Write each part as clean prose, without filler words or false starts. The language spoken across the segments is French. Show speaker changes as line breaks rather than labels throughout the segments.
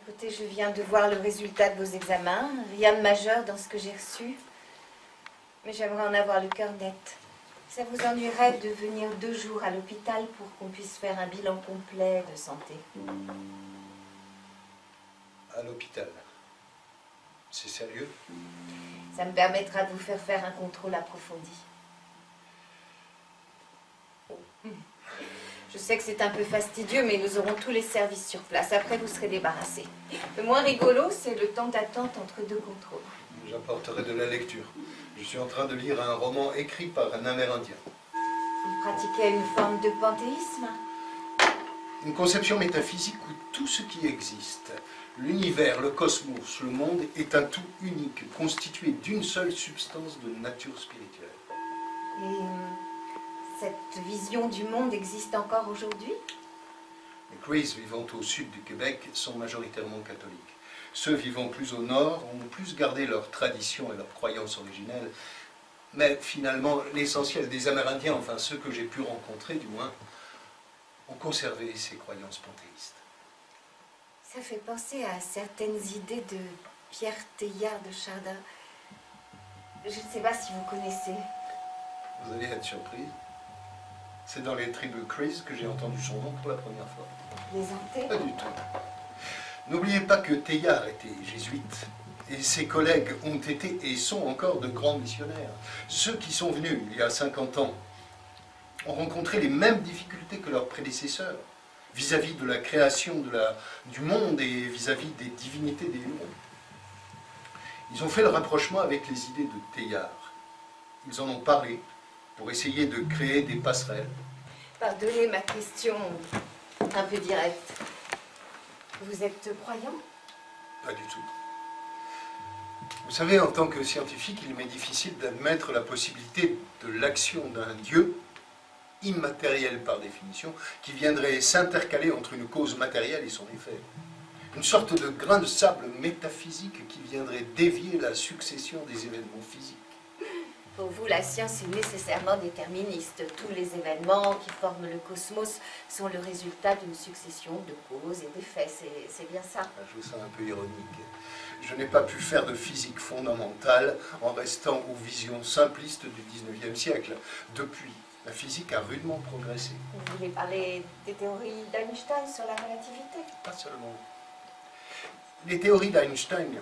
Écoutez, je viens de voir le résultat de vos examens. Rien de majeur dans ce que j'ai reçu. Mais j'aimerais en avoir le cœur net. Ça vous ennuierait de venir 2 jours à l'hôpital pour qu'on puisse faire un bilan complet de santé?
À l'hôpital? C'est sérieux?
Ça me permettra de vous faire un contrôle approfondi. Je sais que c'est un peu fastidieux, mais nous aurons tous les services sur place. Après, vous serez débarrassés. Le moins rigolo, c'est le temps d'attente entre 2 contrôles.
J'apporterai de la lecture. Je suis en train de lire un roman écrit par un Amérindien.
Vous pratiquez une forme de panthéisme?
Une conception métaphysique où tout ce qui existe, l'univers, le cosmos, le monde, est un tout unique, constitué d'une seule substance de nature spirituelle.
Et cette vision du monde existe encore aujourd'hui?
Les Crees vivant au sud du Québec sont majoritairement catholiques. Ceux vivant plus au nord ont plus gardé leurs traditions et leurs croyances originelles. Mais finalement, l'essentiel des Amérindiens, enfin ceux que j'ai pu rencontrer du moins, ont conservé ces croyances panthéistes.
Ça fait penser à certaines idées de Pierre Teilhard de Chardin. Je ne sais pas si vous connaissez.
Vous allez être surprise. C'est dans les tribus Crees que j'ai entendu son nom pour la première fois.
Vous plaisantez?
Pas du tout. N'oubliez pas que Teilhard était jésuite. Et ses collègues ont été et sont encore de grands missionnaires. Ceux qui sont venus il y a 50 ans ont rencontré les mêmes difficultés que leurs prédécesseurs vis-à-vis de la création du monde et vis-à-vis des divinités des héros. Ils ont fait le rapprochement avec les idées de Teilhard. Ils en ont parlé pour essayer de créer des passerelles.
Pardonnez ma question un peu directe. Vous êtes croyant?
Pas du tout. Vous savez, en tant que scientifique, il m'est difficile d'admettre la possibilité de l'action d'un Dieu, immatériel par définition, qui viendrait s'intercaler entre une cause matérielle et son effet. Une sorte de grain de sable métaphysique qui viendrait dévier la succession des événements physiques.
Pour vous, la science est nécessairement déterministe. Tous les événements qui forment le cosmos sont le résultat d'une succession de causes et d'effets. C'est bien ça?
Je trouve ça un peu ironique. Je n'ai pas pu faire de physique fondamentale en restant aux visions simplistes du 19e siècle. Depuis, la physique a rudement progressé.
Vous voulez parler des théories d'Einstein sur la relativité?
Pas seulement. Les théories d'Einstein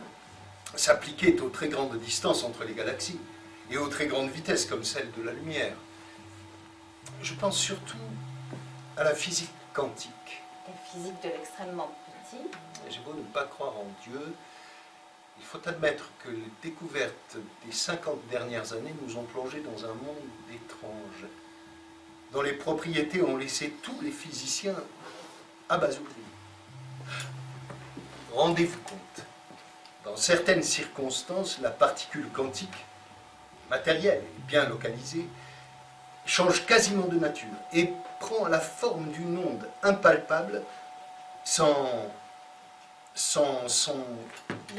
s'appliquaient aux très grandes distances entre les galaxies et aux très grandes vitesses comme celle de la lumière. Je pense surtout à la physique quantique.
La physique de l'extrêmement petit.
J'ai beau ne pas croire en Dieu, il faut admettre que les découvertes des 50 dernières années nous ont plongés dans un monde étrange, dont les propriétés ont laissé tous les physiciens abasourdis. Rendez-vous compte, dans certaines circonstances, la particule quantique, matérielle et bien localisée, change quasiment de nature et prend la forme d'une onde impalpable sans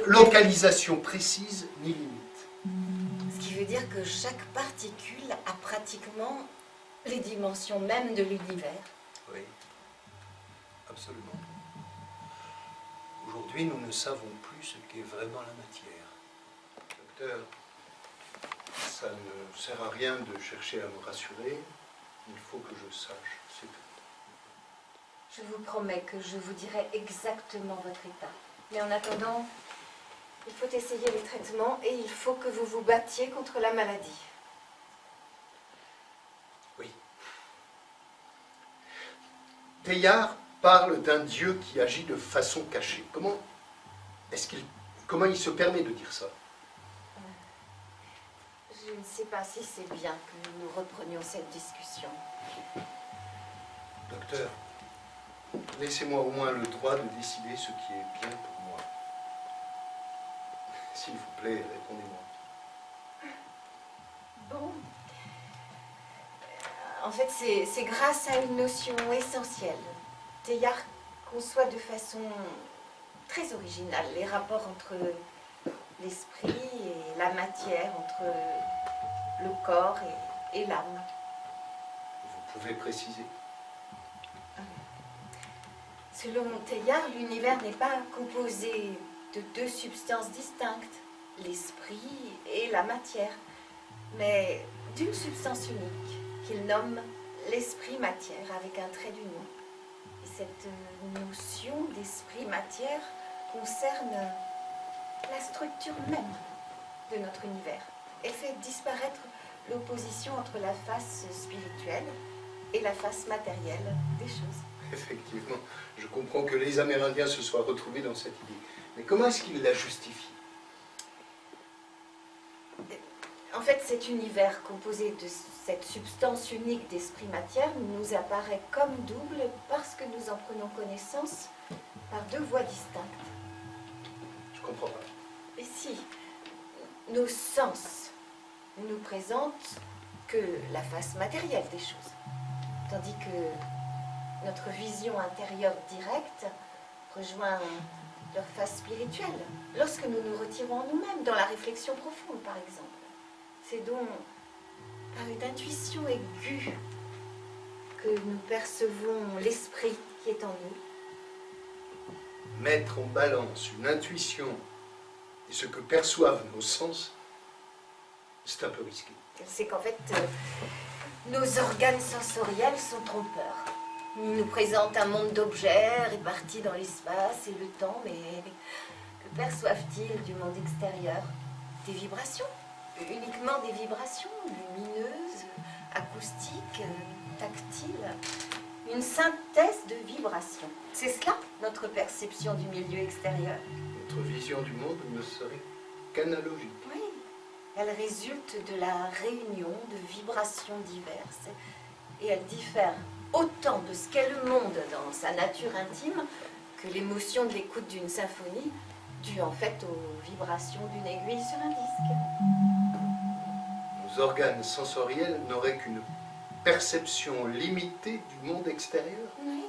localisation précise ni limite.
Ce qui veut dire que chaque particule a pratiquement les dimensions mêmes de l'univers.
Oui, absolument. Aujourd'hui, nous ne savons plus ce qu'est vraiment la matière. Docteur, ça ne sert à rien de chercher à me rassurer. Il faut que je sache, c'est tout.
Je vous promets que je vous dirai exactement votre état. Mais en attendant, il faut essayer les traitements et il faut que vous vous battiez contre la maladie.
Oui. Teilhard parle d'un Dieu qui agit de façon cachée. Comment il se permet de dire ça?
Je ne sais pas si c'est bien que nous reprenions cette discussion.
Docteur, laissez-moi au moins le droit de décider ce qui est bien pour moi. S'il vous plaît, répondez-moi.
Bon. En fait, c'est grâce à une notion essentielle. Teilhard conçoit de façon très originale les rapports entre l'esprit et la matière, entre le corps et l'âme.
Vous pouvez préciser?
Selon Teilhard, l'univers n'est pas composé de deux substances distinctes, l'esprit et la matière, mais d'une substance unique qu'il nomme l'esprit-matière avec un trait d'union. Et cette notion d'esprit-matière concerne la structure même de notre univers. Elle fait disparaître l'opposition entre la face spirituelle et la face matérielle des choses.
Effectivement, je comprends que les Amérindiens se soient retrouvés dans cette idée. Mais comment est-ce qu'ils la justifient?
En fait, cet univers composé de cette substance unique d'esprit-matière nous apparaît comme double parce que nous en prenons connaissance par deux voies distinctes.
Je comprends pas.
Et si nos sens ne nous présentent que la face matérielle des choses, tandis que notre vision intérieure directe rejoint leur face spirituelle, lorsque nous nous retirons en nous-mêmes, dans la réflexion profonde par exemple. C'est donc par une intuition aiguë que nous percevons l'esprit qui est en nous.
Mettre en balance une intuition et ce que perçoivent nos sens, c'est un peu risqué.
C'est qu'en fait, nos organes sensoriels sont trompeurs. Ils nous présentent un monde d'objets répartis dans l'espace et le temps, mais que perçoivent-ils du monde extérieur? Des vibrations, uniquement des vibrations lumineuses, acoustiques, tactiles. Une synthèse de vibrations. C'est cela, notre perception du milieu extérieur.
Notre vision du monde ne serait qu'analogique.
Oui, elle résulte de la réunion de vibrations diverses et elle diffère autant de ce qu'est le monde dans sa nature intime que l'émotion de l'écoute d'une symphonie due en fait aux vibrations d'une aiguille sur un disque.
Nos organes sensoriels n'auraient qu'une perception limitée du monde extérieur.
Oui,